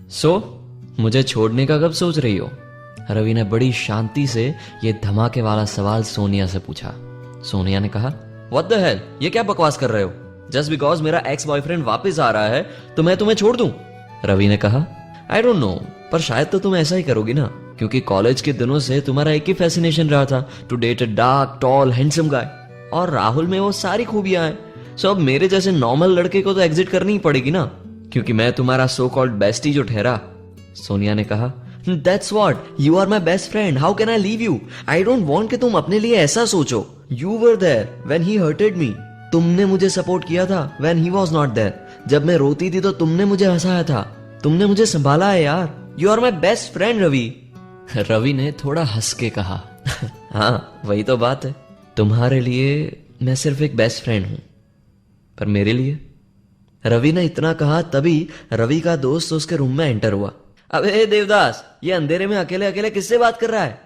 सो मुझे छोड़ने का कब सोच रही हो? रवि ने बड़ी शांति से ये धमाके वाला सवाल सोनिया से पूछा। सोनिया ने कहा, व्हाट द हेल, ये क्या बकवास कर रहे हो? जस्ट बिकॉज मेरा एक्स बॉयफ्रेंड वापस आ रहा है तो मैं तुम्हें छोड़ दूं? रवि ने कहा, आई डोंट नो, पर शायद तो तुम ऐसा ही करोगी ना, क्योंकि कॉलेज के दिनों से तुम्हारा एक ही फैसिनेशन रहा था, to date a dark tall handsome guy, और राहुल में वो सारी खूबियां हैं। सो अब मेरे जैसे नॉर्मल लड़के को तो एग्जिट करनी ही पड़ेगी ना, क्योंकि मैं तुम्हारा सो कॉल्ड बेस्टी जो ठहरा। सोनिया ने कहा, that's what, you are my best friend, how can I leave you? I don't want कि तुम अपने लिए ऐसा सोचो। You were there when he hurted me, तुमने मुझे सपोर्ट किया था when he was not there. जब मैं रोती थी तो तुमने मुझे हंसाया था, तुमने मुझे संभाला है यार। You are my best friend Ravi. Ravi ने थोड़ा हंस के कहा, हाँ वही तो बात है, तुम्हारे लिए मैं सिर्फ एक बेस्ट फ्रेंड हूं, पर मेरे लिए? रवि ने इतना कहा तभी रवि का दोस्त उसके रूम में एंटर हुआ। अबे देवदास, ये अंधेरे में अकेले अकेले किससे बात कर रहा है?